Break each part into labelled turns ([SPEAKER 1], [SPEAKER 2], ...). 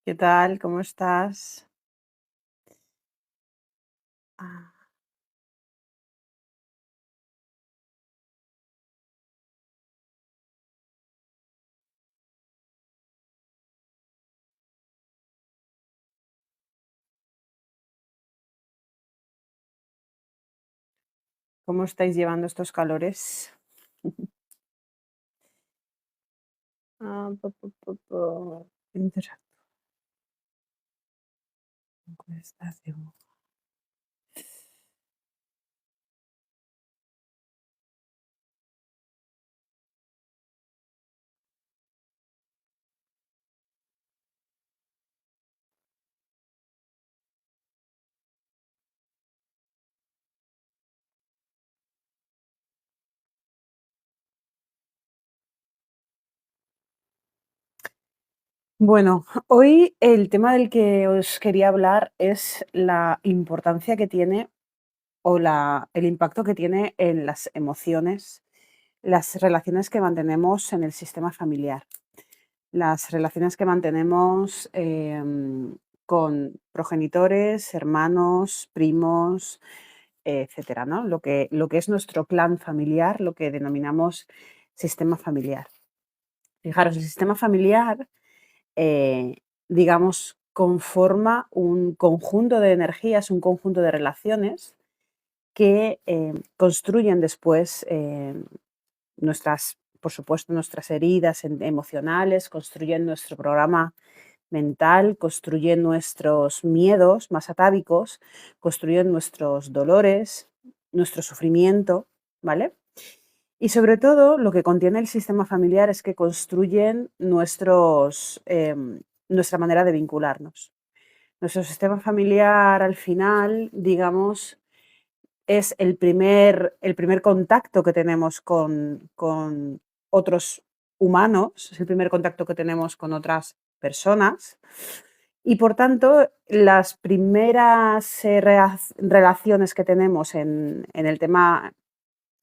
[SPEAKER 1] ¿Qué tal? ¿Cómo estás? Ah, ¿Cómo estáis llevando estos calores? Interacción con estación. Bueno, hoy el tema del que os quería hablar es la importancia que tiene el impacto que tiene en las emociones, las relaciones que mantenemos en el sistema familiar, las relaciones que mantenemos con progenitores, hermanos, primos, etcétera, ¿no? Lo que es nuestro clan familiar, lo que denominamos sistema familiar. Fijaros, el sistema familiar, eh, digamos, conforma un conjunto de energías, un conjunto de relaciones que construyen después por supuesto, nuestras heridas emocionales, construyen nuestro programa mental, construyen nuestros miedos más atávicos, construyen nuestros dolores, nuestro sufrimiento, ¿vale? Y sobre todo, lo que contiene el sistema familiar es que construyen nuestra manera de vincularnos. Nuestro sistema familiar, al final, digamos, es el primer contacto que tenemos con otros humanos, es el primer contacto que tenemos con otras personas y, por tanto, las primeras relaciones que tenemos en el tema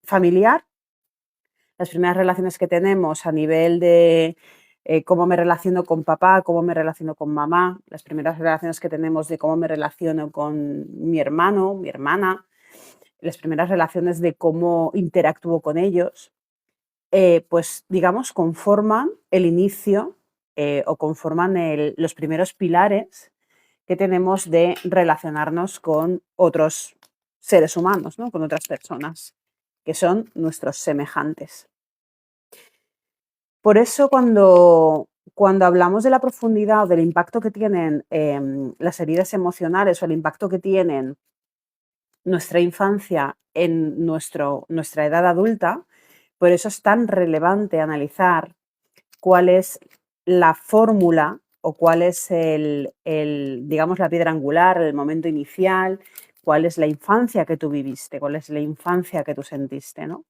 [SPEAKER 1] familiar, las primeras relaciones que tenemos a nivel de cómo me relaciono con papá, cómo me relaciono con mamá, las primeras relaciones que tenemos de cómo me relaciono con mi hermano, mi hermana, las primeras relaciones de cómo interactúo con ellos, pues digamos, conforman el inicio o conforman los primeros pilares que tenemos de relacionarnos con otros seres humanos, ¿no? Con otras personas, que son nuestros semejantes. Por eso cuando hablamos de la profundidad o del impacto que tienen las heridas emocionales o el impacto que tienen nuestra infancia en nuestra edad adulta, por eso es tan relevante analizar cuál es la fórmula o cuál es digamos, la piedra angular, el momento inicial, cuál es la infancia que tú viviste, cuál es la infancia que tú sentiste, ¿no?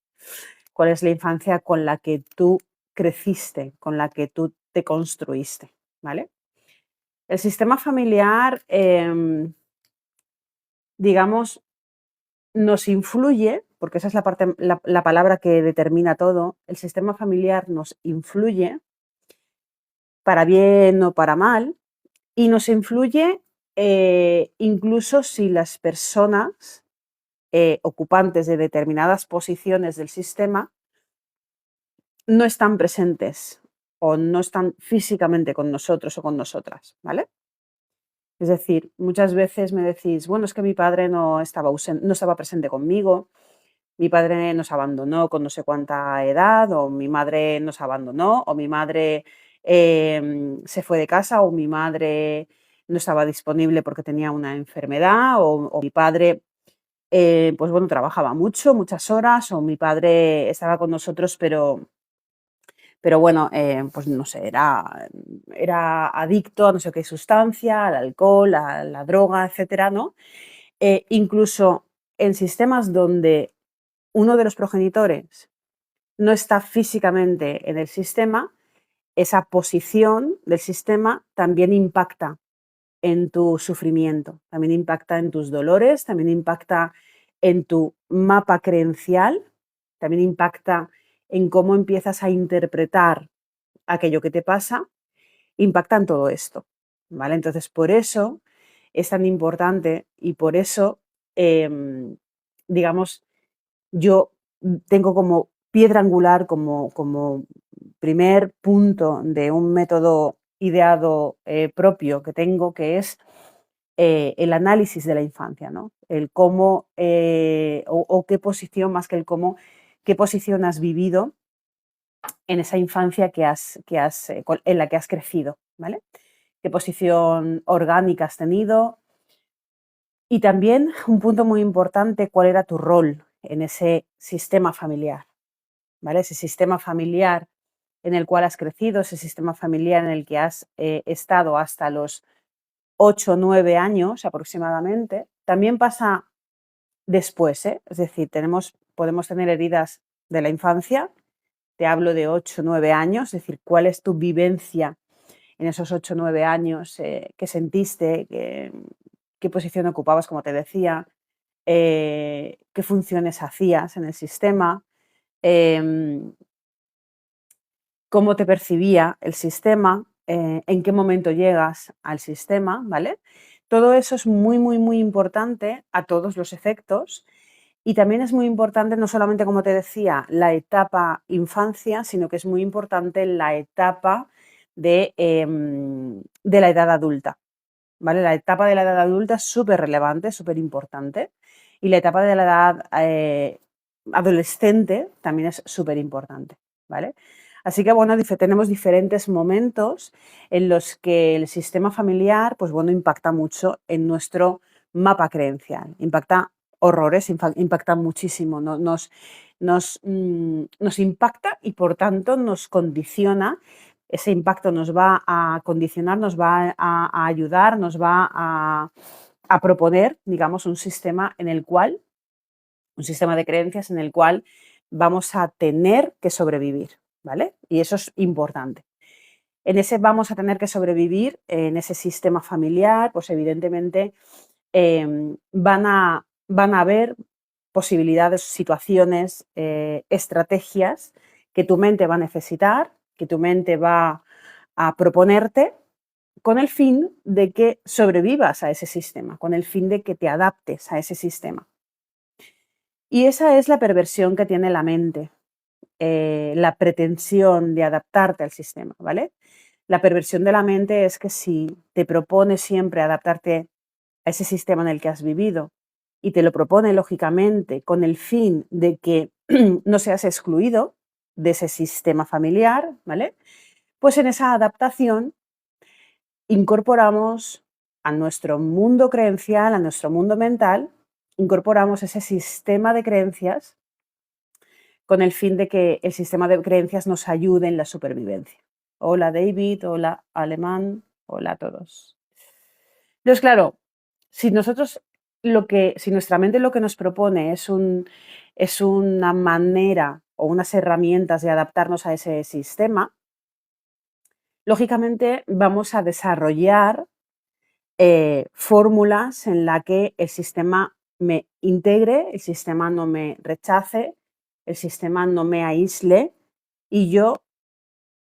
[SPEAKER 1] Cuál es la infancia con la que tú creciste, con la que tú te construiste, ¿vale? El sistema familiar, digamos, nos influye, porque esa es la palabra que determina todo, el sistema familiar nos influye para bien o para mal, y nos influye incluso si las personas ocupantes de determinadas posiciones del sistema no están presentes o no están físicamente con nosotros o con nosotras, ¿vale? Es decir, muchas veces me decís, bueno, es que mi padre no estaba presente conmigo, mi padre nos abandonó con no sé cuánta edad, o mi madre nos abandonó, o mi madre se fue de casa, o mi madre no estaba disponible porque tenía una enfermedad, o mi padre, pues bueno, trabajaba mucho, muchas horas, o mi padre estaba con nosotros, pero bueno, pues no sé, era adicto a no sé qué sustancia, al alcohol, a la droga, etcétera, ¿no? Incluso en sistemas donde uno de los progenitores no está físicamente en el sistema, esa posición del sistema también impacta en tu sufrimiento, también impacta en tus dolores, también impacta en tu mapa creencial, también impacta en cómo empiezas a interpretar aquello que te pasa, impacta en todo esto, ¿vale? Entonces, por eso es tan importante y por eso, digamos, yo tengo como piedra angular, como primer punto de un método ideado propio que tengo, que es el análisis de la infancia, ¿no? El cómo o qué posición, más que el cómo, qué posición has vivido en esa infancia en la que has crecido, ¿vale? Qué posición orgánica has tenido y también un punto muy importante, cuál era tu rol en ese sistema familiar, ¿vale? Ese sistema familiar en el cual has crecido, ese sistema familiar en el que has estado hasta los 8 o 9 años aproximadamente. También pasa después, ¿eh? Es decir, podemos tener heridas de la infancia, te hablo de 8 o 9 años, es decir, cuál es tu vivencia en esos 8 o 9 años, qué sentiste, qué posición ocupabas, como te decía, qué funciones hacías en el sistema, em, cómo te percibía el sistema, en qué momento llegas al sistema, ¿vale? Todo eso es muy, muy, muy importante a todos los efectos y también es muy importante, no solamente, como te decía, la etapa infancia, sino que es muy importante la etapa de la edad adulta, ¿vale? La etapa de la edad adulta es súper relevante, súper importante y la etapa de la edad adolescente también es súper importante, ¿vale? Así que, bueno, tenemos diferentes momentos en los que el sistema familiar, pues bueno, impacta mucho en nuestro mapa creencial, impacta horrores, impacta muchísimo, nos impacta y por tanto nos condiciona. Ese impacto nos va a condicionar, nos va a ayudar, nos va a proponer, digamos, un sistema de creencias en el cual vamos a tener que sobrevivir, ¿vale? Y eso es importante. En ese vamos a tener que sobrevivir, en ese sistema familiar, pues evidentemente van a haber posibilidades, situaciones, estrategias que tu mente va a necesitar, que tu mente va a proponerte con el fin de que sobrevivas a ese sistema, con el fin de que te adaptes a ese sistema. Y esa es la perversión que tiene la mente, la pretensión de adaptarte al sistema, ¿vale? La perversión de la mente es que si te propone siempre adaptarte a ese sistema en el que has vivido y te lo propone lógicamente con el fin de que no seas excluido de ese sistema familiar, ¿vale? Pues en esa adaptación incorporamos a nuestro mundo creencial, a nuestro mundo mental, incorporamos ese sistema de creencias con el fin de que el sistema de creencias nos ayude en la supervivencia. Hola David, hola Alemán, hola a todos. Entonces, claro, si nosotros si nuestra mente lo que nos propone es una manera o unas herramientas de adaptarnos a ese sistema, lógicamente vamos a desarrollar fórmulas en la que el sistema me integre, el sistema no me rechace, el sistema no me aísle y yo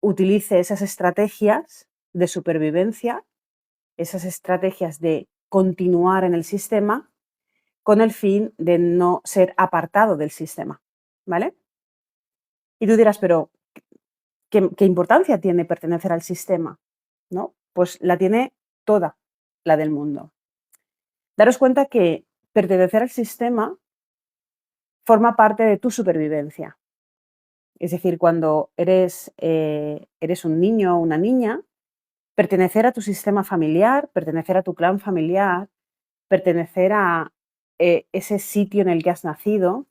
[SPEAKER 1] utilice esas estrategias de supervivencia, esas estrategias de continuar en el sistema con el fin de no ser apartado del sistema, ¿vale? Y tú dirás, pero ¿qué importancia tiene pertenecer al sistema? ¿No? Pues la tiene toda la del mundo. Daros cuenta que pertenecer al sistema forma parte de tu supervivencia. Es decir, cuando eres un niño o una niña, pertenecer a tu sistema familiar, pertenecer a tu clan familiar, pertenecer a ese sitio en el que has nacido,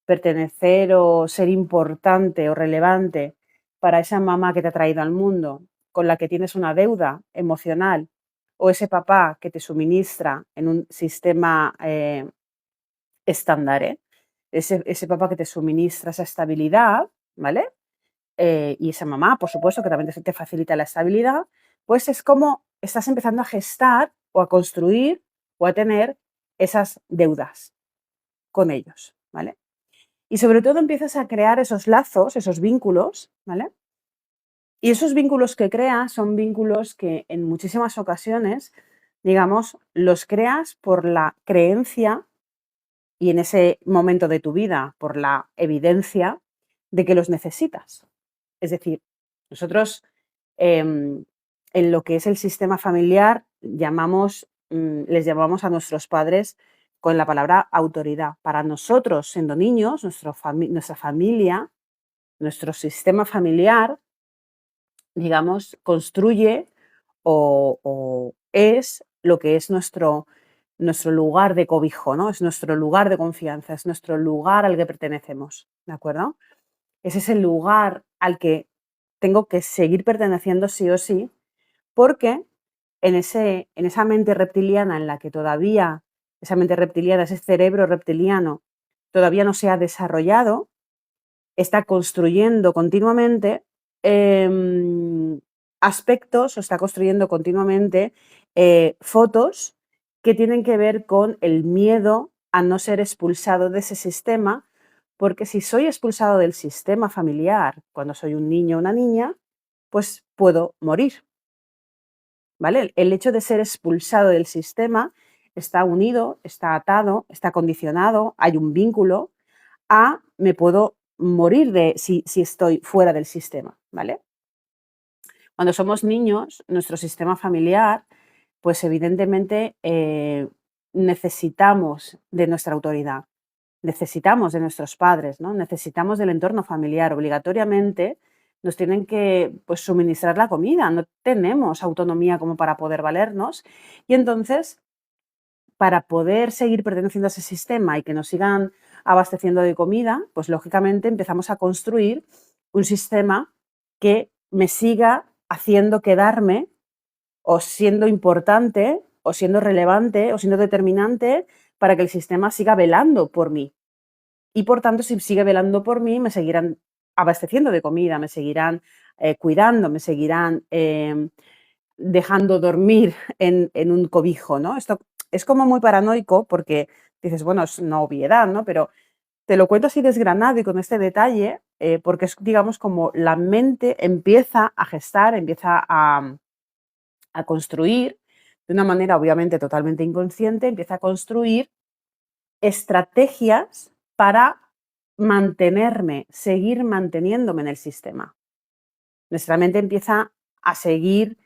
[SPEAKER 1] pertenecer o ser importante o relevante para esa mamá que te ha traído al mundo, con la que tienes una deuda emocional, o ese papá que te suministra en un sistema estándar, ese papá que te suministra esa estabilidad, ¿vale? Y esa mamá, por supuesto, que también te facilita la estabilidad, pues es como estás empezando a gestar o a construir o a tener esas deudas con ellos, ¿vale? Y sobre todo empiezas a crear esos lazos, esos vínculos, ¿vale? Y esos vínculos que creas son vínculos que en muchísimas ocasiones, digamos, los creas por la creencia y en ese momento de tu vida por la evidencia de que los necesitas. Es decir, nosotros en lo que es el sistema familiar les llamamos a nuestros padres con la palabra autoridad. Para nosotros, siendo niños, nuestra familia, nuestro sistema familiar, digamos, construye o es lo que es nuestro lugar de cobijo, ¿no? Es nuestro lugar de confianza, es nuestro lugar al que pertenecemos, ¿de acuerdo? Ese es el lugar al que tengo que seguir perteneciendo sí o sí, porque en esa mente reptiliana en la que todavía, esa mente reptiliana, ese cerebro reptiliano, todavía no se ha desarrollado, está construyendo continuamente aspectos o está construyendo continuamente fotos que tienen que ver con el miedo a no ser expulsado de ese sistema, porque si soy expulsado del sistema familiar cuando soy un niño o una niña, pues puedo morir, ¿vale? El hecho de ser expulsado del sistema está unido, está atado, está condicionado, hay un vínculo a me puedo morir si estoy fuera del sistema, ¿vale? Cuando somos niños, nuestro sistema familiar, pues evidentemente necesitamos de nuestra autoridad, necesitamos de nuestros padres, ¿no? Necesitamos del entorno familiar. Obligatoriamente nos tienen que pues, suministrar la comida, no tenemos autonomía como para poder valernos. Y entonces, para poder seguir perteneciendo a ese sistema y que nos sigan abasteciendo de comida, pues lógicamente empezamos a construir un sistema que me siga haciendo quedarme o siendo importante o siendo relevante o siendo determinante para que el sistema siga velando por mí. Y por tanto, si sigue velando por mí, me seguirán abasteciendo de comida, me seguirán cuidando, me seguirán dejando dormir en un cobijo, ¿no? Esto es como muy paranoico porque dices, bueno, es una obviedad, ¿no? Pero te lo cuento así desgranado y con este detalle, porque es, digamos, como la mente empieza a gestar, empieza a construir, de una manera obviamente totalmente inconsciente, empieza a construir estrategias para mantenerme, seguir manteniéndome en el sistema. Nuestra mente empieza a seguir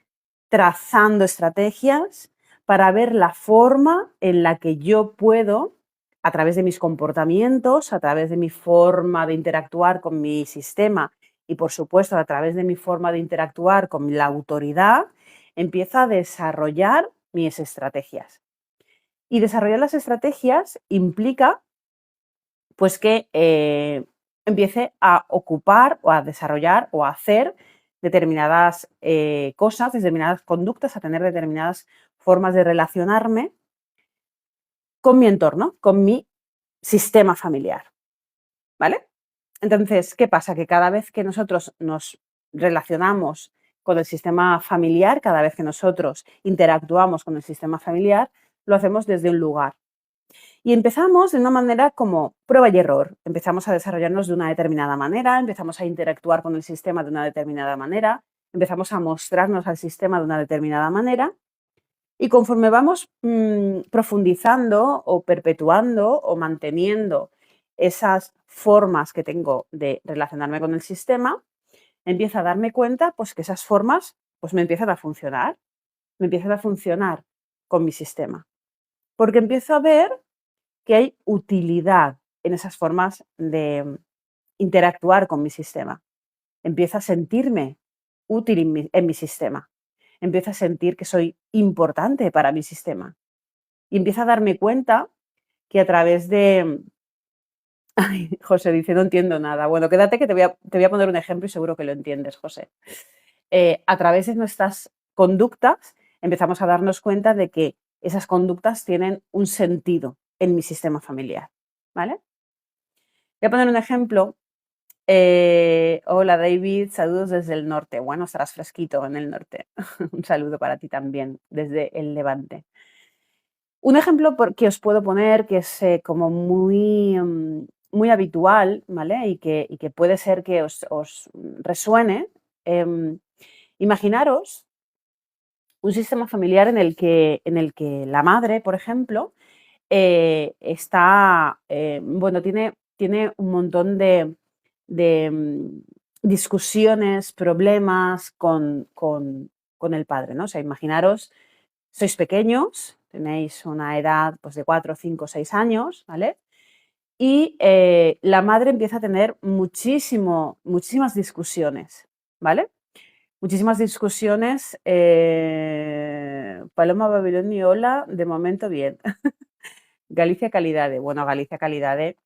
[SPEAKER 1] trazando estrategias para ver la forma en la que yo puedo, a través de mis comportamientos, a través de mi forma de interactuar con mi sistema y, por supuesto, a través de mi forma de interactuar con la autoridad, empiezo a desarrollar mis estrategias. Y desarrollar las estrategias implica pues que empiece a ocupar o a desarrollar o a hacer determinadas cosas, determinadas conductas, a tener determinadas formas de relacionarme con mi entorno, con mi sistema familiar, ¿vale? Entonces, ¿qué pasa? Que cada vez que nosotros nos relacionamos con el sistema familiar, cada vez que nosotros interactuamos con el sistema familiar, lo hacemos desde un lugar. Y empezamos de una manera como prueba y error. Empezamos a desarrollarnos de una determinada manera, empezamos a interactuar con el sistema de una determinada manera, empezamos a mostrarnos al sistema de una determinada manera y conforme vamos profundizando o perpetuando o manteniendo esas formas que tengo de relacionarme con el sistema, empiezo a darme cuenta pues, que esas formas pues, me empiezan a funcionar con mi sistema. Porque empiezo a ver que hay utilidad en esas formas de interactuar con mi sistema. Empiezo a sentirme útil en mi sistema. Empiezo a sentir que soy importante para mi sistema. Y empiezo a darme cuenta que a través de... Ay, José dice, no entiendo nada. Bueno, quédate que te voy a poner un ejemplo y seguro que lo entiendes, José. A través de nuestras conductas empezamos a darnos cuenta de que esas conductas tienen un sentido en mi sistema familiar, ¿vale? Voy a poner un ejemplo. Hola David, saludos desde el norte. Bueno, estarás fresquito en el norte. Un saludo para ti también desde el Levante. Un ejemplo que os puedo poner que es como muy habitual, ¿vale? Y que puede ser que os resuene. Imaginaros un sistema familiar en el que la madre, por ejemplo, bueno, tiene un montón de discusiones, problemas con el padre, ¿no? O sea, imaginaros, sois pequeños, tenéis una edad pues, de 4, 5, 6 años, ¿vale? Y la madre empieza a tener muchísimas discusiones, ¿vale? Muchísimas discusiones. Paloma Babilonio, hola, de momento bien. Galicia Calidade. Bueno, Galicia Calidade.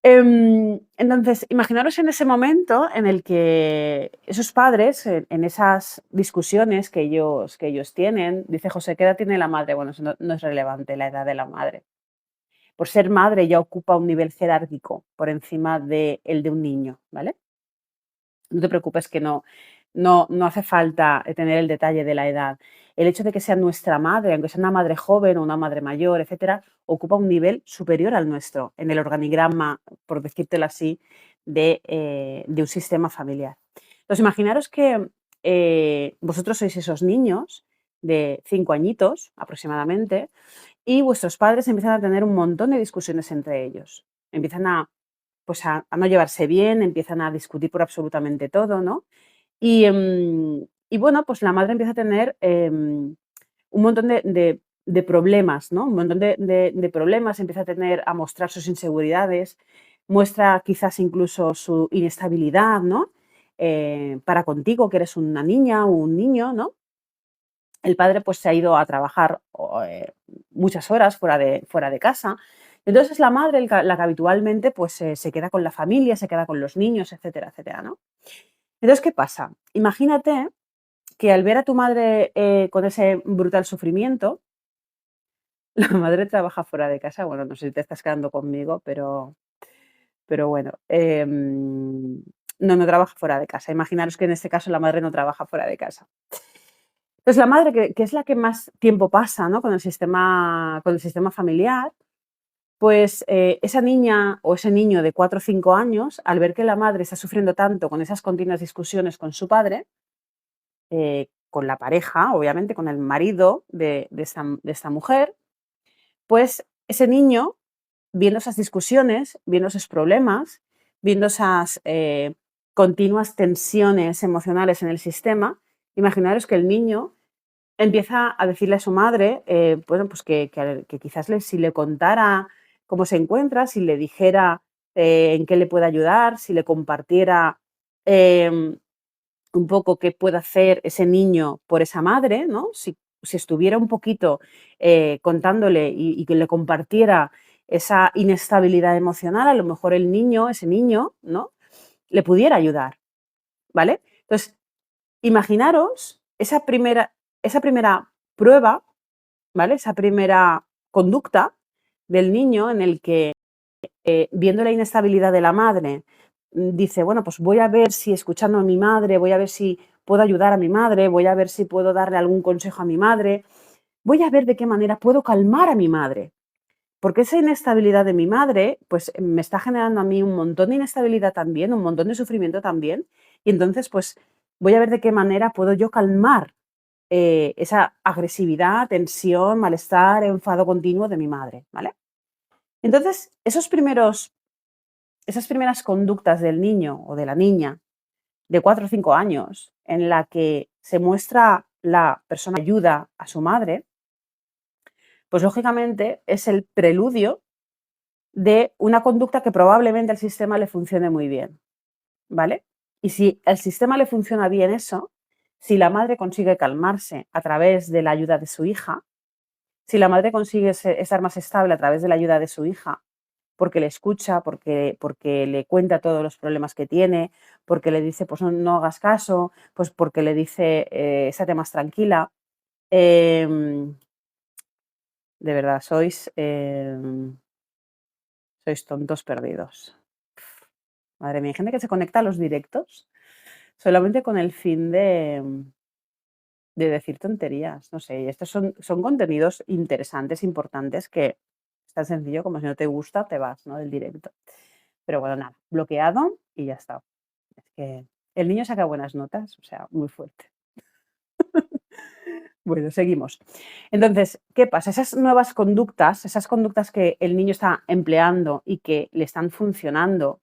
[SPEAKER 1] Entonces, imaginaros en ese momento en el que esos padres, en esas discusiones que ellos tienen, dice José, ¿qué edad tiene la madre? Bueno, eso no es relevante, la edad de la madre. Por ser madre ya ocupa un nivel jerárquico por encima del de un niño, ¿vale? No te preocupes que no hace falta tener el detalle de la edad. El hecho de que sea nuestra madre, aunque sea una madre joven o una madre mayor, etcétera, ocupa un nivel superior al nuestro en el organigrama, por decírtelo así, de un sistema familiar. Entonces, imaginaros que vosotros sois esos niños de 5 añitos aproximadamente y vuestros padres empiezan a tener un montón de discusiones entre ellos. Empiezan a no llevarse bien, empiezan a discutir por absolutamente todo, ¿no? Y bueno, pues la madre empieza a tener un montón de problemas, ¿no? Un montón de problemas, empieza a mostrar sus inseguridades, muestra quizás incluso su inestabilidad, ¿no? Para contigo, que eres una niña o un niño, ¿no? El padre pues se ha ido a trabajar muchas horas fuera de casa. Entonces es la madre la que habitualmente pues se queda con la familia, se queda con los niños, etcétera, etcétera, ¿no? Entonces, ¿qué pasa? Imagínate que al ver a tu madre con ese brutal sufrimiento, la madre trabaja fuera de casa. Bueno, no sé si te estás quedando conmigo, pero bueno, no trabaja fuera de casa. Imaginaros que en este caso la madre no trabaja fuera de casa. Entonces, la madre, que es la que más tiempo pasa, ¿no? con el sistema familiar, pues esa niña o ese niño de 4 o 5 años, al ver que la madre está sufriendo tanto con esas continuas discusiones con su padre, con la pareja, obviamente, con el marido de esta mujer, pues ese niño, viendo esas discusiones, viendo esos problemas, viendo esas continuas tensiones emocionales en el sistema, imaginaros que el niño empieza a decirle a su madre, bueno, pues que quizás si le contara cómo se encuentra, si le dijera en qué le puede ayudar, si le compartiera em, un poco qué puede hacer ese niño por esa madre, ¿no? Si estuviera un poquito contándole y que le compartiera esa inestabilidad emocional, a lo mejor ese niño, ¿no? Le pudiera ayudar, ¿vale? Entonces, imaginaros esa primera prueba, ¿vale? Esa primera conducta del niño en el que viendo la inestabilidad de la madre, dice, bueno, pues voy a ver si escuchando a mi madre, voy a ver si puedo ayudar a mi madre, voy a ver si puedo darle algún consejo a mi madre, voy a ver de qué manera puedo calmar a mi madre. Porque esa inestabilidad de mi madre, pues me está generando a mí un montón de inestabilidad también, un montón de sufrimiento también. Y entonces, pues voy a ver de qué manera puedo yo calmar esa agresividad, tensión, malestar, enfado continuo de mi madre, ¿vale? Entonces, esas primeras conductas del niño o de la niña de 4 o 5 años en la que se muestra la persona que ayuda a su madre, pues lógicamente es el preludio de una conducta que probablemente al sistema le funcione muy bien, ¿vale? Y si al sistema le funciona bien eso, si la madre consigue calmarse a través de la ayuda de su hija, si la madre consigue estar más estable a través de la ayuda de su hija, porque le escucha, porque le cuenta todos los problemas que tiene, porque le dice, pues no hagas caso, pues porque le dice, estate más tranquila. Em, de verdad, sois tontos perdidos. Madre mía, hay gente que se conecta a los directos solamente con el fin de decir tonterías. No sé, y estos son contenidos interesantes, importantes, que es tan sencillo como si no te gusta, te vas, ¿no? Del directo. Pero bueno, nada, bloqueado y ya está. Es que El niño saca buenas notas, o sea, muy fuerte. Bueno, seguimos. Entonces, ¿qué pasa? Esas nuevas conductas, esas conductas que el niño está empleando y que le están funcionando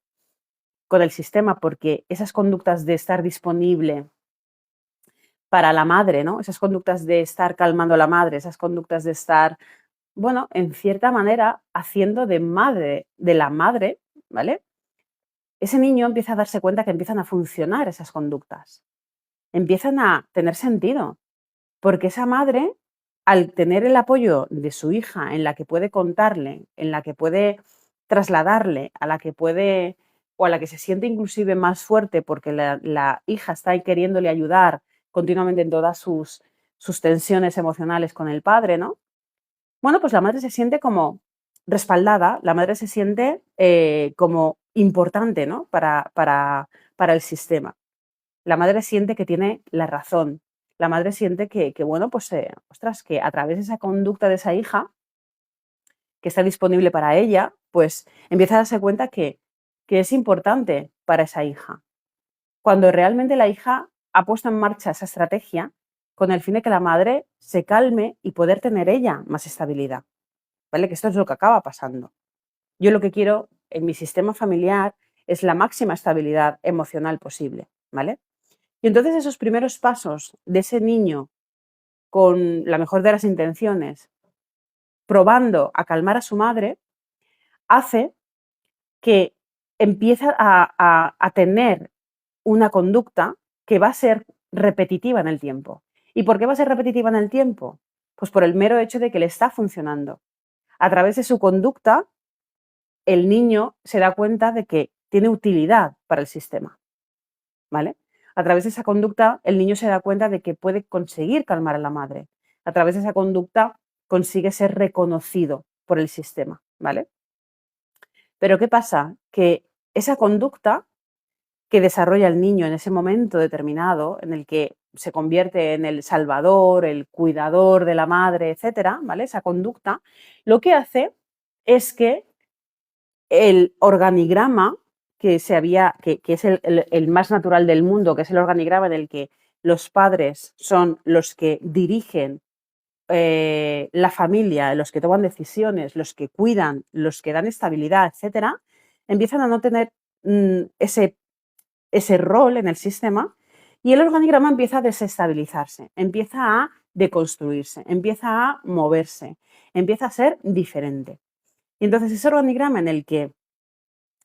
[SPEAKER 1] con el sistema, porque esas conductas de estar disponible para la madre, ¿no? Esas conductas de estar calmando a la madre, esas conductas de estar, bueno, en cierta manera, haciendo de madre, de la madre, ¿vale? Ese niño empieza a darse cuenta que empiezan a funcionar esas conductas, empiezan a tener sentido, porque esa madre, al tener el apoyo de su hija, en la que puede contarle, en la que puede trasladarle, a la que puede o a la que se siente inclusive más fuerte porque la hija está ahí queriéndole ayudar continuamente en todas sus tensiones emocionales con el padre, ¿no? Bueno, pues la madre se siente como respaldada, la madre se siente como importante, ¿no? Para el sistema. La madre siente que tiene la razón. La madre siente que bueno, pues, ostras, que a través de esa conducta de esa hija, que está disponible para ella, pues empieza a darse cuenta que es importante para esa hija. Cuando realmente la hija ha puesto en marcha esa estrategia con el fin de que la madre se calme y poder tener ella más estabilidad, ¿vale? Que esto es lo que acaba pasando. Yo lo que quiero en mi sistema familiar es la máxima estabilidad emocional posible, ¿vale? Y entonces esos primeros pasos de ese niño con la mejor de las intenciones, probando a calmar a su madre, hace que empiece a tener una conducta que va a ser repetitiva en el tiempo. ¿Y por qué va a ser repetitiva en el tiempo? Pues por el mero hecho de que le está funcionando. A través de su conducta, el niño se da cuenta de que tiene utilidad para el sistema, ¿vale? A través de esa conducta, el niño se da cuenta de que puede conseguir calmar a la madre. A través de esa conducta consigue ser reconocido por el sistema, ¿vale? Pero ¿qué pasa? Que esa conducta que desarrolla el niño en ese momento determinado, en el que se convierte en el salvador, el cuidador de la madre, etcétera, ¿vale? Esa conducta, lo que hace es que el organigrama que es el más natural del mundo, que es el organigrama en el que los padres son los que dirigen la familia, los que toman decisiones, los que cuidan, los que dan estabilidad, etcétera, empiezan a no tener ese rol en el sistema y el organigrama empieza a desestabilizarse, empieza a deconstruirse, empieza a moverse, empieza a ser diferente. Y entonces ese organigrama en el que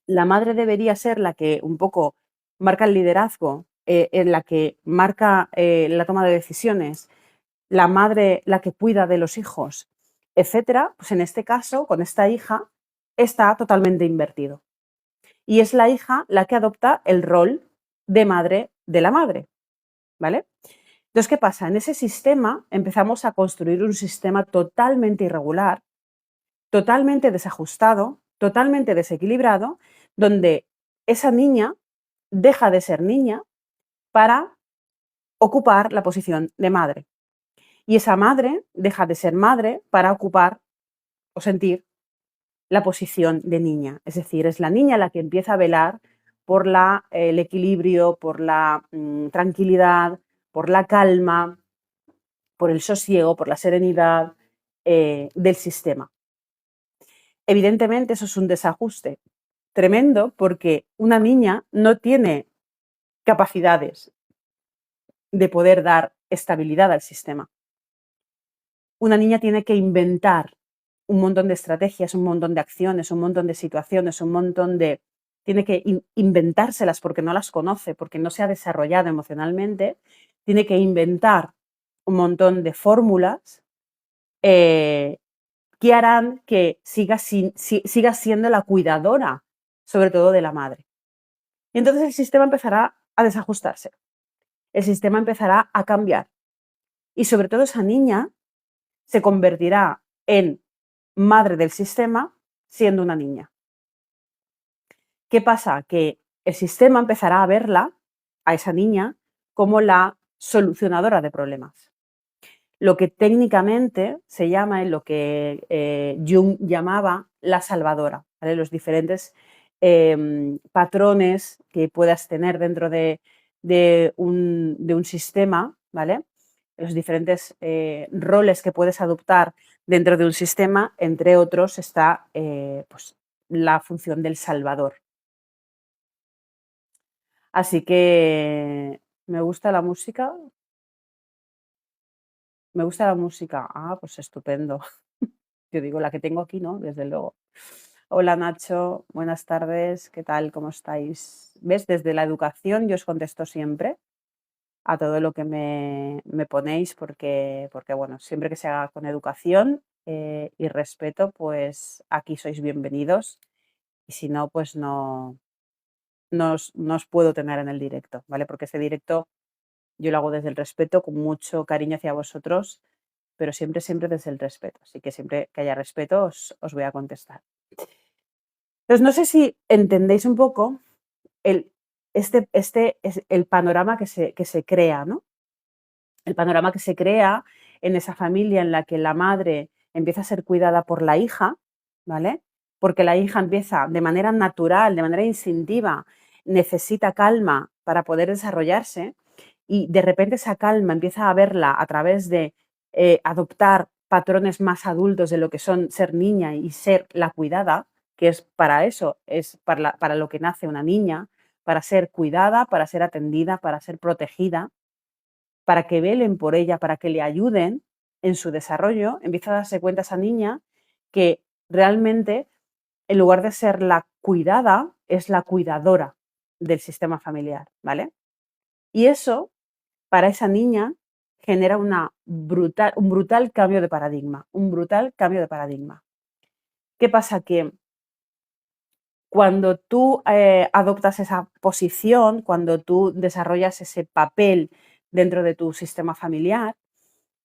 [SPEAKER 1] la madre debería ser la que un poco marca el liderazgo, en la que marca la toma de decisiones, la madre la que cuida de los hijos, etcétera, pues en este caso, con esta hija, está totalmente invertido. Y es la hija la que adopta el rol de madre de la madre, ¿vale? Entonces, ¿qué pasa? En ese sistema empezamos a construir un sistema totalmente irregular, totalmente desajustado, totalmente desequilibrado, donde esa niña deja de ser niña para ocupar la posición de madre. Y esa madre deja de ser madre para ocupar o sentir la posición de niña. Es decir, es la niña la que empieza a velar por el equilibrio, por la tranquilidad, por la calma, por el sosiego, por la serenidad del sistema. Evidentemente, eso es un desajuste tremendo porque una niña no tiene capacidades de poder dar estabilidad al sistema. Una niña tiene que inventar un montón de estrategias, un montón de acciones, un montón de situaciones, un montón de... Tiene que inventárselas porque no las conoce, porque no se ha desarrollado emocionalmente. Tiene que inventar un montón de fórmulas que harán que siga siendo la cuidadora, sobre todo de la madre. Y entonces el sistema empezará a desajustarse. El sistema empezará a cambiar. Y sobre todo esa niña se convertirá en madre del sistema siendo una niña. ¿Qué pasa? Que el sistema empezará a verla, a esa niña, como la solucionadora de problemas. Lo que técnicamente se llama, en lo que Jung llamaba la salvadora, ¿vale? Los diferentes patrones que puedas tener dentro de de un sistema, ¿vale? Los diferentes roles que puedes adoptar dentro de un sistema, entre otros está pues, la función del salvador. Así que me gusta la música, me gusta la música. Ah, pues estupendo. Yo digo, la que tengo aquí, ¿no? Desde luego. Hola Nacho, buenas tardes, ¿qué tal? ¿Cómo estáis? ¿Ves? Desde la educación yo os contesto siempre a todo lo que me ponéis porque, bueno, siempre que se haga con educación y respeto, pues aquí sois bienvenidos y si no, pues no os puedo tener en el directo, ¿vale? Porque este directo yo lo hago desde el respeto, con mucho cariño hacia vosotros, pero siempre, siempre desde el respeto. Así que siempre que haya respeto os voy a contestar. Entonces, no sé si entendéis un poco el, este es el panorama que se crea, ¿no? El panorama que se crea en esa familia en la que la madre empieza a ser cuidada por la hija, ¿vale? Porque la hija empieza de manera natural, de manera instintiva, necesita calma para poder desarrollarse y de repente esa calma empieza a verla a través de adoptar patrones más adultos de lo que son ser niña y ser la cuidada, que es para eso, es para lo que nace una niña, para ser cuidada, para ser atendida, para ser protegida, para que velen por ella, para que le ayuden en su desarrollo, empieza a darse cuenta esa niña que realmente, en lugar de ser la cuidada, es la cuidadora del sistema familiar, ¿vale? Y eso, para esa niña, genera un brutal cambio de paradigma, un brutal cambio de paradigma. ¿Qué pasa? Que cuando tú adoptas esa posición, cuando tú desarrollas ese papel dentro de tu sistema familiar,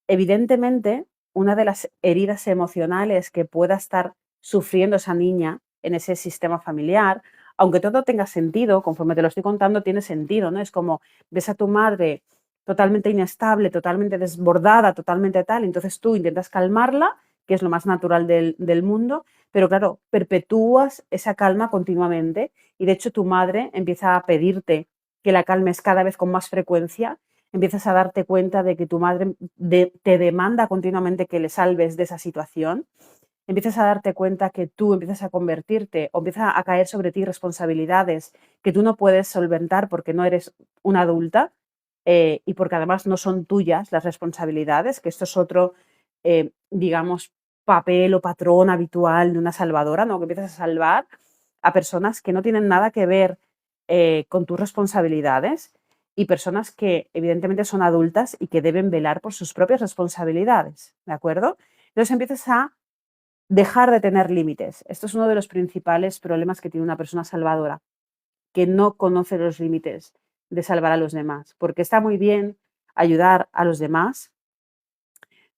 [SPEAKER 1] evidentemente, una de las heridas emocionales que pueda estar sufriendo esa niña en ese sistema familiar, aunque todo tenga sentido, conforme te lo estoy contando, tiene sentido, ¿no? Es como ves a tu madre totalmente inestable, totalmente desbordada, totalmente tal, entonces tú intentas calmarla, que es lo más natural del mundo, pero claro, perpetúas esa calma continuamente y de hecho tu madre empieza a pedirte que la calmes cada vez con más frecuencia, empiezas a darte cuenta de que tu madre te demanda continuamente que le salves de esa situación, empiezas a darte cuenta que tú empiezas a convertirte o empiezan a caer sobre ti responsabilidades que tú no puedes solventar porque no eres una adulta y porque además no son tuyas las responsabilidades, que esto es otro, digamos, papel o patrón habitual de una salvadora, ¿no? Que empiezas a salvar a personas que no tienen nada que ver con tus responsabilidades y personas que evidentemente son adultas y que deben velar por sus propias responsabilidades, ¿de acuerdo? Entonces empiezas a dejar de tener límites. Esto es uno de los principales problemas que tiene una persona salvadora, que no conoce los límites de salvar a los demás, porque está muy bien ayudar a los demás,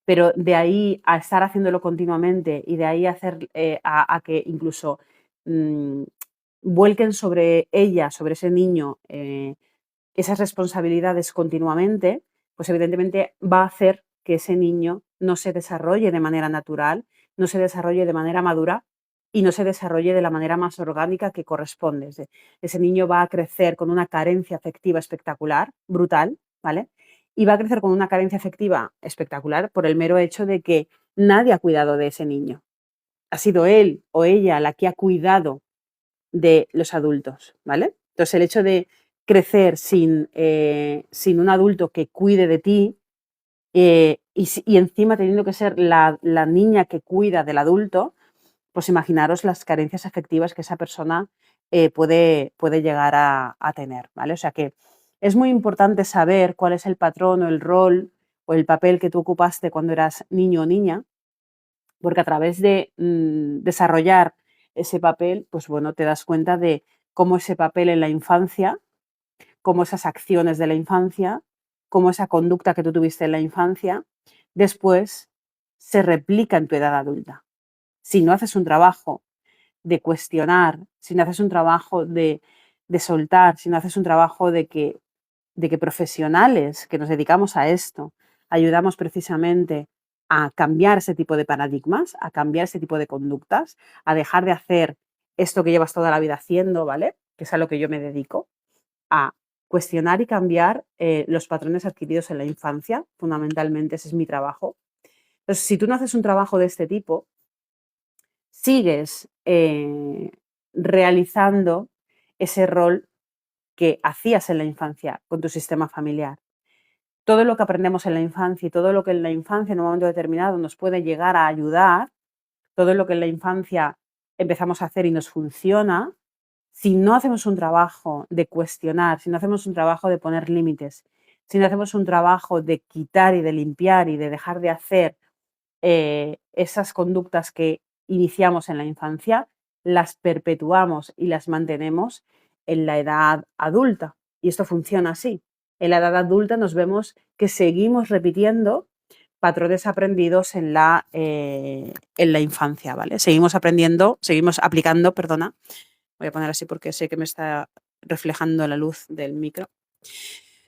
[SPEAKER 1] pero de ahí a estar haciéndolo continuamente y de ahí a hacer a que incluso mm, vuelquen sobre ella, sobre ese niño, esas responsabilidades continuamente, pues evidentemente va a hacer que ese niño no se desarrolle de manera natural, no se desarrolle de manera madura y no se desarrolle de la manera más orgánica que corresponde. Ese niño va a crecer con una carencia afectiva espectacular, brutal, ¿vale? Y va a crecer con una carencia afectiva espectacular por el mero hecho de que nadie ha cuidado de ese niño. Ha sido él o ella la que ha cuidado de los adultos, ¿vale? Entonces, el hecho de crecer sin un adulto que cuide de ti y encima teniendo que ser la niña que cuida del adulto, pues imaginaros las carencias afectivas que esa persona puede llegar a tener, ¿vale? O sea que es muy importante saber cuál es el patrón o el rol o el papel que tú ocupaste cuando eras niño o niña, porque a través de desarrollar ese papel, pues bueno, te das cuenta de cómo ese papel en la infancia, cómo esas acciones de la infancia, cómo esa conducta que tú tuviste en la infancia, después se replica en tu edad adulta. Si no haces un trabajo de cuestionar, si no haces un trabajo de soltar, si no haces un trabajo de que profesionales que nos dedicamos a esto ayudamos precisamente a cambiar ese tipo de paradigmas, a cambiar ese tipo de conductas, a dejar de hacer esto que llevas toda la vida haciendo, ¿vale? Que es a lo que yo me dedico, a cuestionar y cambiar los patrones adquiridos en la infancia, fundamentalmente ese es mi trabajo. Entonces, si tú no haces un trabajo de este tipo, sigues realizando ese rol que hacías en la infancia con tu sistema familiar. Todo lo que aprendemos en la infancia y todo lo que en la infancia en un momento determinado nos puede llegar a ayudar, todo lo que en la infancia empezamos a hacer y nos funciona, si no hacemos un trabajo de cuestionar, si no hacemos un trabajo de poner límites, si no hacemos un trabajo de quitar y de limpiar y de dejar de hacer esas conductas que iniciamos en la infancia, las perpetuamos y las mantenemos en la edad adulta. Y esto funciona así. En la edad adulta nos vemos que seguimos repitiendo patrones aprendidos en la infancia, ¿vale? Seguimos aplicando, perdona, voy a poner así porque sé que me está reflejando la luz del micro.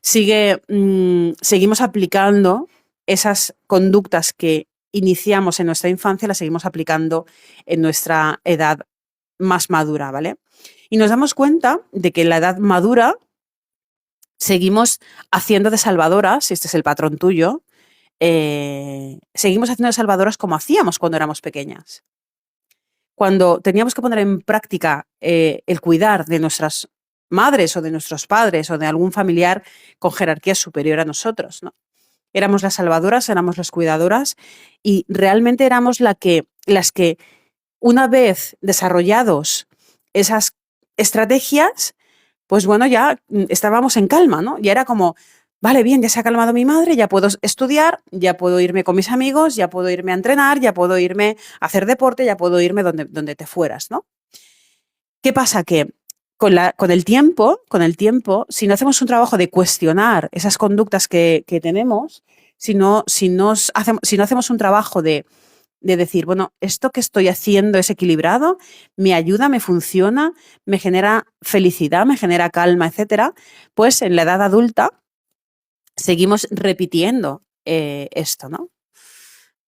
[SPEAKER 1] Seguimos aplicando esas conductas que iniciamos en nuestra infancia, las seguimos aplicando en nuestra edad más madura, ¿vale? Y nos damos cuenta de que en la edad madura seguimos haciendo de salvadoras, si este es el patrón tuyo, seguimos haciendo de salvadoras como hacíamos cuando éramos pequeñas. Cuando teníamos que poner en práctica el cuidar de nuestras madres o de nuestros padres o de algún familiar con jerarquía superior a nosotros, ¿no? Éramos las salvadoras, éramos las cuidadoras y realmente éramos las que una vez desarrollados esas estrategias, pues bueno, ya estábamos en calma, ¿no? Ya era como, vale, bien, ya se ha calmado mi madre, ya puedo estudiar, ya puedo irme con mis amigos, ya puedo irme a entrenar, ya puedo irme a hacer deporte, ya puedo irme donde te fueras, ¿no? ¿Qué pasa? Que con el tiempo, si no hacemos un trabajo de cuestionar esas conductas que tenemos, si no hacemos un trabajo de decir, bueno, esto que estoy haciendo es equilibrado, me ayuda, me funciona, me genera felicidad, me genera calma, etcétera, pues en la edad adulta seguimos repitiendo esto, ¿no?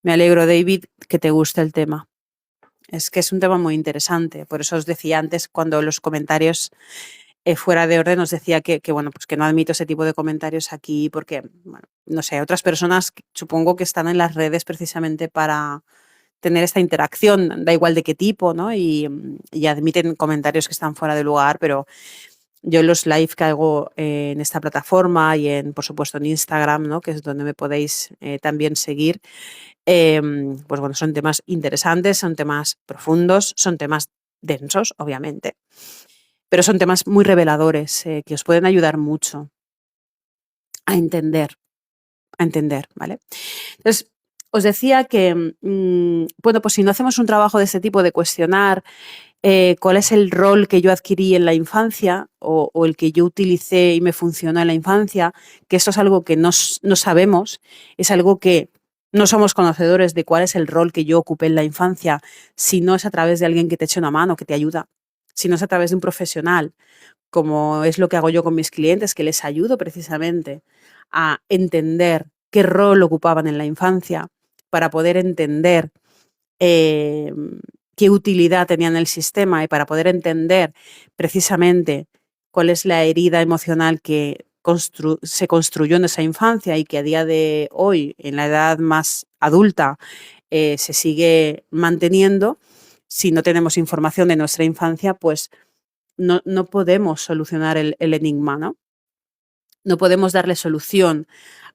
[SPEAKER 1] Me alegro, David, que te guste el tema. Es que es un tema muy interesante. Por eso os decía antes, cuando los comentarios fuera de orden, os decía que, bueno, pues que no admito ese tipo de comentarios aquí porque, bueno, no sé, otras personas supongo que están en las redes precisamente para tener esta interacción, da igual de qué tipo, ¿no? Y admiten comentarios que están fuera de lugar, pero yo en los live que hago en esta plataforma y por supuesto, en Instagram, ¿no? Que es donde me podéis también seguir, pues bueno, son temas interesantes, son temas profundos, son temas densos, obviamente, pero son temas muy reveladores que os pueden ayudar mucho a entender, ¿vale? Entonces, os decía que, bueno, pues si no hacemos un trabajo de este tipo de cuestionar cuál es el rol que yo adquirí en la infancia o el que yo utilicé y me funcionó en la infancia, que esto es algo que no sabemos, es algo que no somos conocedores de cuál es el rol que yo ocupé en la infancia, si no es a través de alguien que te eche una mano, que te ayuda, si no es a través de un profesional, como es lo que hago yo con mis clientes, que les ayudo precisamente a entender qué rol ocupaban en la infancia para poder entender qué utilidad tenía en el sistema y para poder entender precisamente cuál es la herida emocional que se construyó en esa infancia y que a día de hoy, en la edad más adulta, se sigue manteniendo. Si no tenemos información de nuestra infancia, pues no podemos solucionar el enigma, ¿no? No podemos darle solución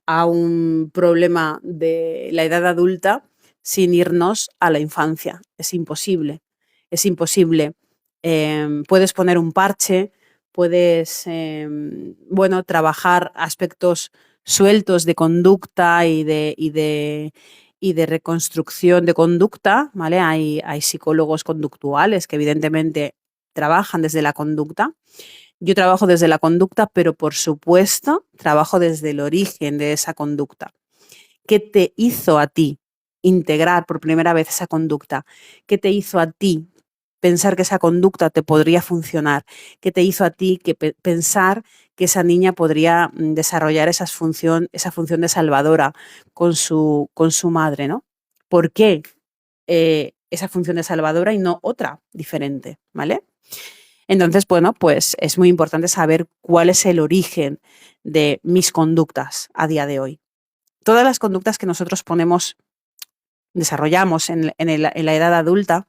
[SPEAKER 1] a un problema de la edad adulta sin irnos a la infancia. Es imposible. Es imposible. Puedes poner un parche, puedes bueno, trabajar aspectos sueltos de conducta y de reconstrucción de conducta, ¿vale? Hay psicólogos conductuales que evidentemente trabajan desde la conducta. Yo trabajo desde la conducta, pero por supuesto trabajo desde el origen de esa conducta. ¿Qué te hizo a ti integrar por primera vez esa conducta? ¿Qué te hizo a ti pensar que esa conducta te podría funcionar? ¿Qué te hizo a ti pensar que esa niña podría desarrollar esa función de salvadora con su madre, ¿no? ¿Por qué esa función de salvadora y no otra diferente, ¿vale? Entonces, bueno, pues es muy importante saber cuál es el origen de mis conductas a día de hoy. Todas las conductas que nosotros desarrollamos en la edad adulta,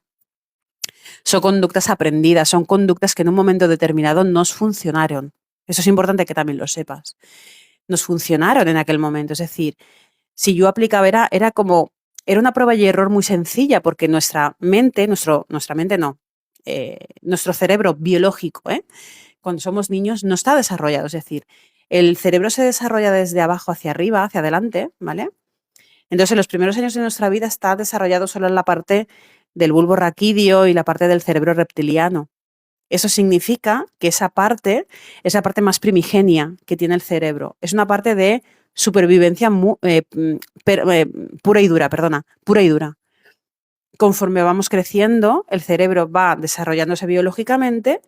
[SPEAKER 1] son conductas aprendidas, son conductas que en un momento determinado nos funcionaron. Eso es importante que también lo sepas. Nos funcionaron en aquel momento. Es decir, si yo aplicaba, era una prueba y error muy sencilla, porque nuestra mente, nuestra mente no, nuestro cerebro biológico, cuando somos niños, no está desarrollado. Es decir, el cerebro se desarrolla desde abajo hacia arriba, hacia adelante, ¿vale? Entonces, en los primeros años de nuestra vida está desarrollado solo en la parte del bulbo raquídeo y la parte del cerebro reptiliano. Eso significa que esa parte es la parte más primigenia que tiene el cerebro. Es una parte de supervivencia pura y dura, pura y dura. Conforme vamos creciendo, el cerebro va desarrollándose biológicamente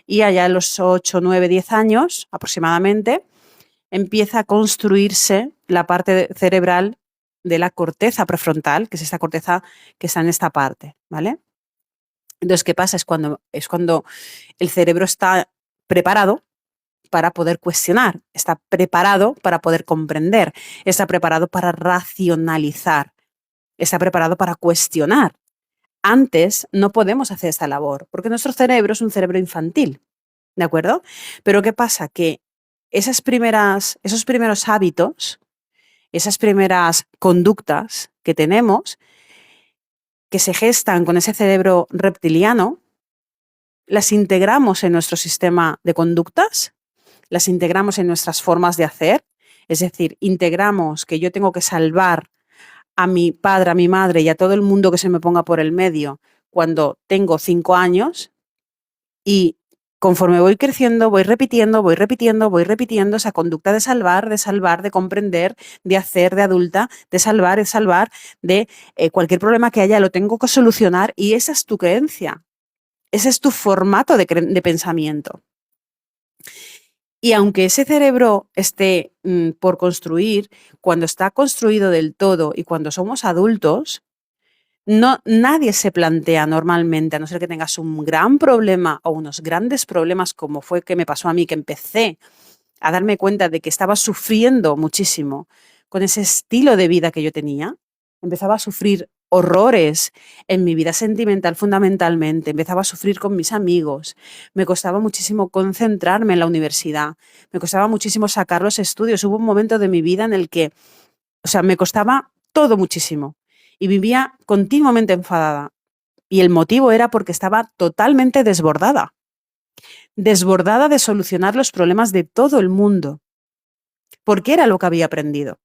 [SPEAKER 1] y allá a los 8, 9, 10 años aproximadamente empieza a construirse la parte cerebral de la corteza prefrontal, que es esta corteza que está en esta parte, ¿vale? Entonces, ¿qué pasa? Es cuando el cerebro está preparado para poder cuestionar, está preparado para poder comprender, está preparado para racionalizar, está preparado para cuestionar. Antes no podemos hacer esta labor, porque nuestro cerebro es un cerebro infantil, ¿de acuerdo? Pero ¿qué pasa? Que esos primeros hábitos, esas primeras conductas que tenemos, que se gestan con ese cerebro reptiliano, las integramos en nuestro sistema de conductas, las integramos en nuestras formas de hacer, es decir, integramos que yo tengo que salvar a mi padre, a mi madre y a todo el mundo que se me ponga por el medio cuando tengo 5 años, y conforme voy creciendo, voy repitiendo esa conducta de salvar, de comprender, de hacer, de adulta, de salvar, de cualquier problema que haya, lo tengo que solucionar, y esa es tu creencia, ese es tu formato de pensamiento. Y aunque ese cerebro esté por construir, cuando está construido del todo y cuando somos adultos, nadie se plantea normalmente, a no ser que tengas un gran problema o unos grandes problemas, como fue que me pasó a mí, que empecé a darme cuenta de que estaba sufriendo muchísimo con ese estilo de vida que yo tenía. Empezaba a sufrir horrores en mi vida sentimental fundamentalmente, empezaba a sufrir con mis amigos, me costaba muchísimo concentrarme en la universidad, me costaba muchísimo sacar los estudios. Hubo un momento de mi vida en el que, o sea, me costaba todo muchísimo y vivía continuamente enfadada. Y el motivo era porque estaba totalmente desbordada de solucionar los problemas de todo el mundo, porque era lo que había aprendido.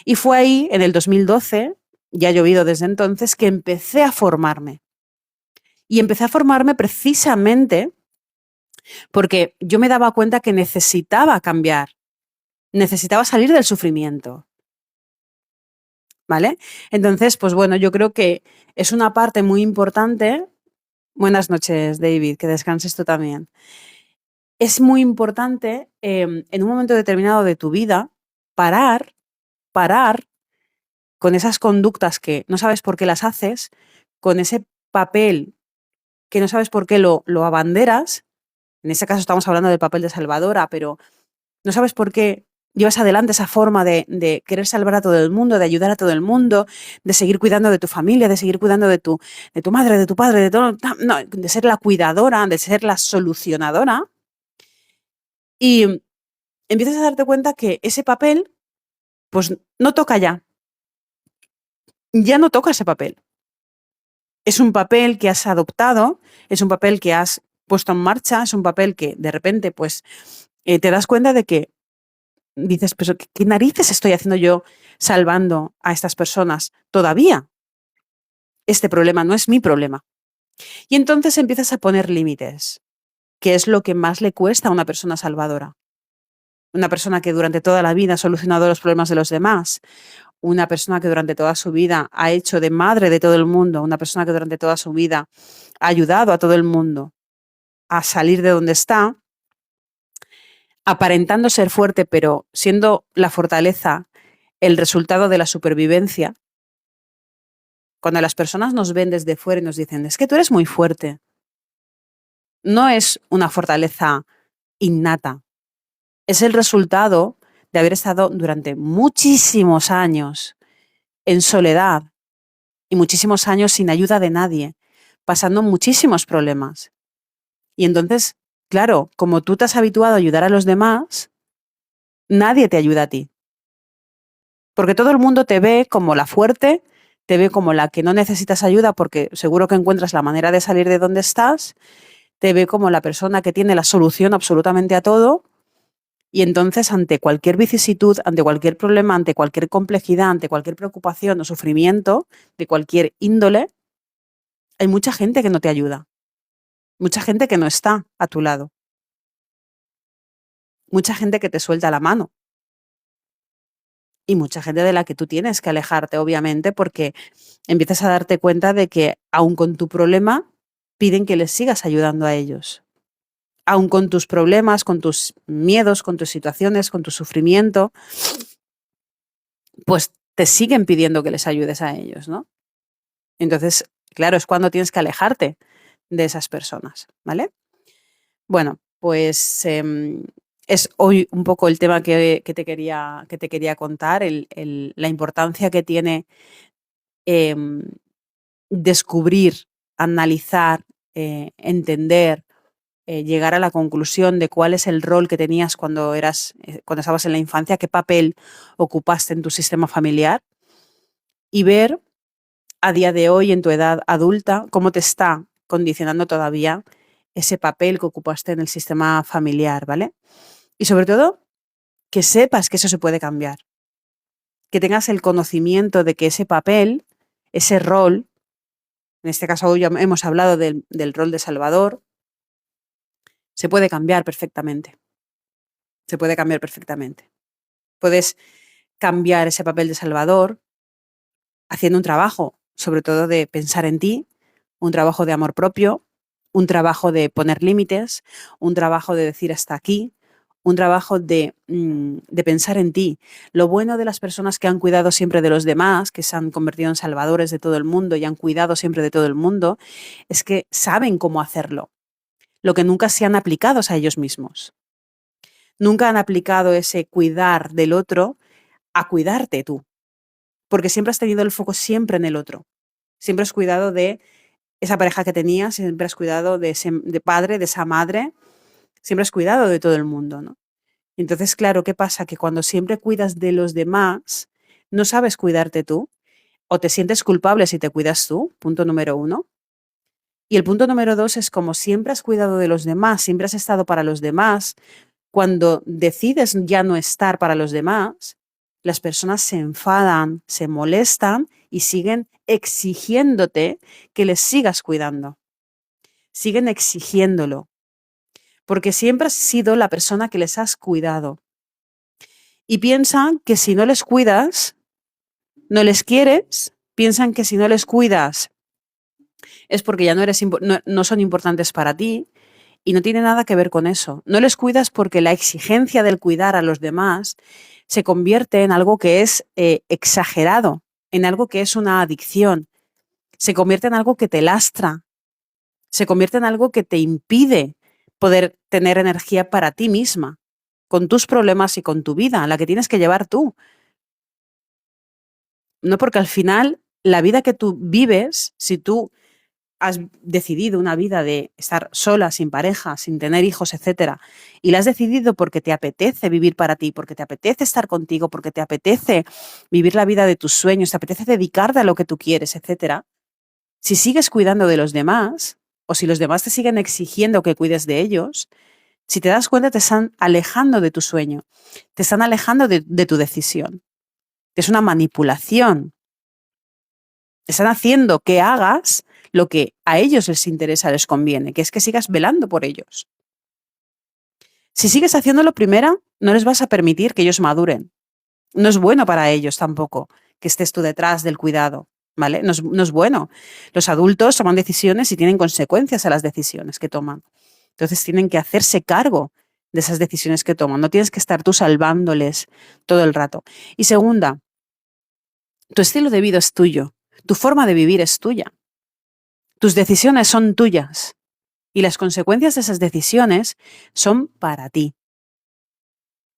[SPEAKER 1] Y fue ahí, en el 2012, ya ha llovido desde entonces, que empecé a formarme. Y empecé a formarme precisamente porque yo me daba cuenta que necesitaba cambiar, necesitaba salir del sufrimiento, ¿vale? Entonces, pues bueno, yo creo que es una parte muy importante. Buenas noches, David, que descanses tú también. Es muy importante, en un momento determinado de tu vida, parar con esas conductas que no sabes por qué las haces, con ese papel que no sabes por qué lo abanderas. En este caso estamos hablando del papel de salvadora, pero no sabes por qué llevas adelante esa forma de querer salvar a todo el mundo, de ayudar a todo el mundo, de seguir cuidando de tu familia, de seguir cuidando de tu madre, de tu padre, de todo, no, de ser la cuidadora, de ser la solucionadora. Y empiezas a darte cuenta que ese papel, pues no toca ya. Ya no toca ese papel. Es un papel que has adoptado, es un papel que has puesto en marcha, es un papel que de repente, pues, te das cuenta de que dices, pero ¿qué narices estoy haciendo yo salvando a estas personas todavía? Este problema no es mi problema. Y entonces empiezas a poner límites, que es lo que más le cuesta a una persona salvadora. Una persona que durante toda la vida ha solucionado los problemas de los demás, una persona que durante toda su vida ha hecho de madre de todo el mundo, una persona que durante toda su vida ha ayudado a todo el mundo a salir de donde está, aparentando ser fuerte, pero siendo la fortaleza el resultado de la supervivencia. Cuando las personas nos ven desde fuera y nos dicen, es que tú eres muy fuerte, no es una fortaleza innata, es el resultado de haber estado durante muchísimos años en soledad y muchísimos años sin ayuda de nadie, pasando muchísimos problemas. Y entonces, claro, como tú te has habituado a ayudar a los demás, nadie te ayuda a ti. Porque todo el mundo te ve como la fuerte, te ve como la que no necesitas ayuda porque seguro que encuentras la manera de salir de donde estás, te ve como la persona que tiene la solución absolutamente a todo. Y entonces, ante cualquier vicisitud, ante cualquier problema, ante cualquier complejidad, ante cualquier preocupación o sufrimiento de cualquier índole, hay mucha gente que no te ayuda, mucha gente que no está a tu lado, mucha gente que te suelta la mano y mucha gente de la que tú tienes que alejarte, obviamente, porque empiezas a darte cuenta de que, aun con tu problema, piden que les sigas ayudando a ellos. Aun con tus problemas, con tus miedos, con tus situaciones, con tu sufrimiento, pues te siguen pidiendo que les ayudes a ellos, ¿no? Entonces, claro, es cuando tienes que alejarte de esas personas, ¿vale? Bueno, pues es hoy un poco el tema que te quería contar, la importancia que tiene em, descubrir, analizar, entender, llegar a la conclusión de cuál es el rol que tenías cuando estabas en la infancia, qué papel ocupaste en tu sistema familiar y ver a día de hoy, en tu edad adulta, cómo te está condicionando todavía ese papel que ocupaste en el sistema familiar, ¿vale? Y sobre todo, que sepas que eso se puede cambiar, que tengas el conocimiento de que ese papel, ese rol, en este caso hoy ya hemos hablado del rol de salvador, se puede cambiar perfectamente. Se puede cambiar perfectamente. Puedes cambiar ese papel de salvador haciendo un trabajo, sobre todo de pensar en ti, un trabajo de amor propio, un trabajo de poner límites, un trabajo de decir hasta aquí, un trabajo de pensar en ti. Lo bueno de las personas que han cuidado siempre de los demás, que se han convertido en salvadores de todo el mundo y han cuidado siempre de todo el mundo, es que saben cómo hacerlo, lo que nunca se han aplicado a ellos mismos. Nunca han aplicado ese cuidar del otro a cuidarte tú, porque siempre has tenido el foco siempre en el otro. Siempre has cuidado de esa pareja que tenías, siempre has cuidado de ese de padre, de esa madre, siempre has cuidado de todo el mundo, ¿no? Entonces, claro, ¿qué pasa? Que cuando siempre cuidas de los demás, no sabes cuidarte tú o te sientes culpable si te cuidas tú, punto número uno. Y el punto número dos es como siempre has cuidado de los demás, siempre has estado para los demás, cuando decides ya no estar para los demás, las personas se enfadan, se molestan y siguen exigiéndote que les sigas cuidando. Siguen exigiéndolo, porque siempre has sido la persona que les has cuidado. Y piensan que si no les cuidas, no les quieres, piensan que si no les cuidas es porque ya no son importantes para ti, y no tiene nada que ver con eso. No les cuidas porque la exigencia del cuidar a los demás se convierte en algo que es exagerado, en algo que es una adicción, se convierte en algo que te lastra, se convierte en algo que te impide poder tener energía para ti misma, con tus problemas y con tu vida, la que tienes que llevar tú. No, porque al final la vida que tú vives, si tú has decidido una vida de estar sola, sin pareja, sin tener hijos, etcétera, y la has decidido porque te apetece vivir para ti, porque te apetece estar contigo, porque te apetece vivir la vida de tus sueños, te apetece dedicarte a lo que tú quieres, etcétera, si sigues cuidando de los demás, o si los demás te siguen exigiendo que cuides de ellos, si te das cuenta, te están alejando de tu sueño, te están alejando de tu decisión. Es una manipulación. Están haciendo que hagas lo que a ellos les interesa, les conviene, que es que sigas velando por ellos. Si sigues haciéndolo primero, no les vas a permitir que ellos maduren. No es bueno para ellos tampoco que estés tú detrás del cuidado, ¿vale? No es bueno. Los adultos toman decisiones y tienen consecuencias a las decisiones que toman. Entonces tienen que hacerse cargo de esas decisiones que toman. No tienes que estar tú salvándoles todo el rato. Y segunda, tu estilo de vida es tuyo. Tu forma de vivir es tuya. Tus decisiones son tuyas. Y las consecuencias de esas decisiones son para ti.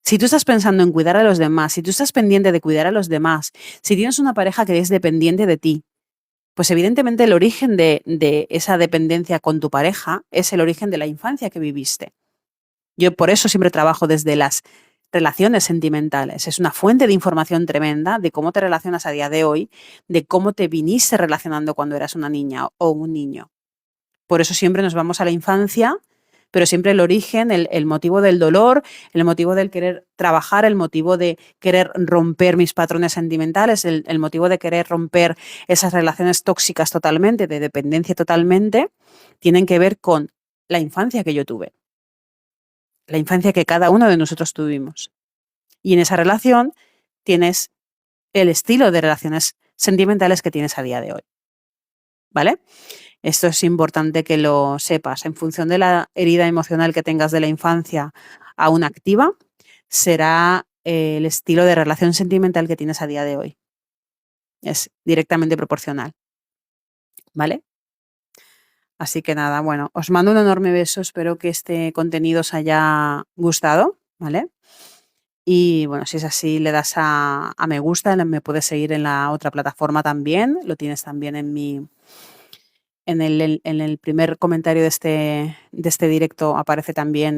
[SPEAKER 1] Si tú estás pensando en cuidar a los demás, si tú estás pendiente de cuidar a los demás, si tienes una pareja que es dependiente de ti, pues evidentemente el origen de esa dependencia con tu pareja es el origen de la infancia que viviste. Yo por eso siempre trabajo desde las relaciones sentimentales. Es una fuente de información tremenda de cómo te relacionas a día de hoy, de cómo te viniste relacionando cuando eras una niña o un niño. Por eso siempre nos vamos a la infancia, pero siempre el origen, el motivo del dolor, el motivo del querer trabajar, el motivo de querer romper mis patrones sentimentales, el motivo de querer romper esas relaciones tóxicas totalmente, de dependencia totalmente, tienen que ver con la infancia que yo tuve, la infancia que cada uno de nosotros tuvimos. Y en esa relación tienes el estilo de relaciones sentimentales que tienes a día de hoy. ¿Vale? Esto es importante que lo sepas. En función de la herida emocional que tengas de la infancia aún activa, será el estilo de relación sentimental que tienes a día de hoy. Es directamente proporcional. ¿Vale? Así que nada, bueno, os mando un enorme beso. Espero que este contenido os haya gustado. ¿Vale? Y bueno, si es así, le das a me gusta, me puedes seguir en la otra plataforma también. Lo tienes también en el primer comentario de este directo aparece también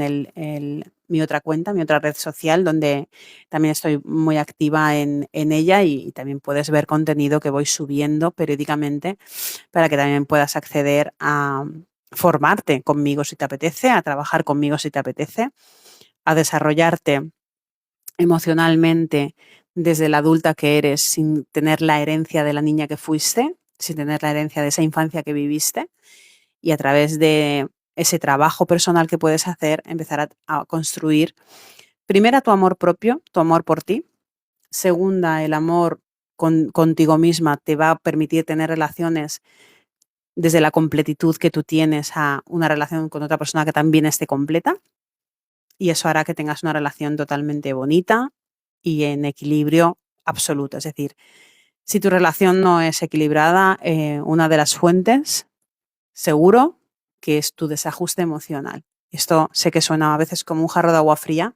[SPEAKER 1] mi otra cuenta, mi otra red social, donde también estoy muy activa en ella y también puedes ver contenido que voy subiendo periódicamente para que también puedas acceder a formarte conmigo si te apetece, a trabajar conmigo si te apetece, a desarrollarte emocionalmente desde la adulta que eres sin tener la herencia de la niña que fuiste, sin tener la herencia de esa infancia que viviste y a través de ese trabajo personal que puedes hacer, empezar a construir, primera, tu amor propio, tu amor por ti. Segunda, el amor contigo misma te va a permitir tener relaciones desde la completitud que tú tienes a una relación con otra persona que también esté completa. Y eso hará que tengas una relación totalmente bonita y en equilibrio absoluto. Es decir, si tu relación no es equilibrada, una de las fuentes seguro que es tu desajuste emocional. Esto sé que suena a veces como un jarro de agua fría,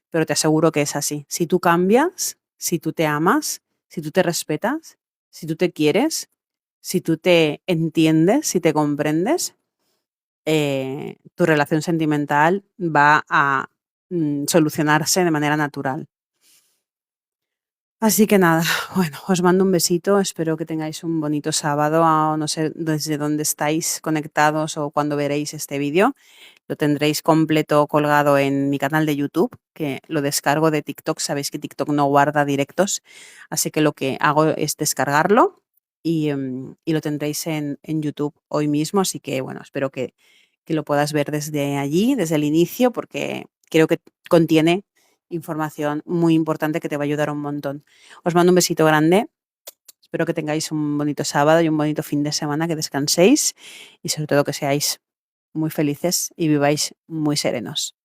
[SPEAKER 1] pero te aseguro que es así. Si tú cambias, si tú te amas, si tú te respetas, si tú te quieres, si tú te entiendes, si te comprendes, tu relación sentimental va a solucionarse de manera natural. Así que nada, bueno, os mando un besito, espero que tengáis un bonito sábado, no sé desde dónde estáis conectados o cuando veréis este vídeo. Lo tendréis completo colgado en mi canal de YouTube, que lo descargo de TikTok. Sabéis que TikTok no guarda directos, así que lo que hago es descargarlo y lo tendréis en YouTube hoy mismo. Así que bueno, espero que lo puedas ver desde allí, desde el inicio, porque creo que contiene información muy importante que te va a ayudar un montón. Os mando un besito grande. Espero que tengáis un bonito sábado y un bonito fin de semana, que descanséis y sobre todo que seáis muy felices y viváis muy serenos.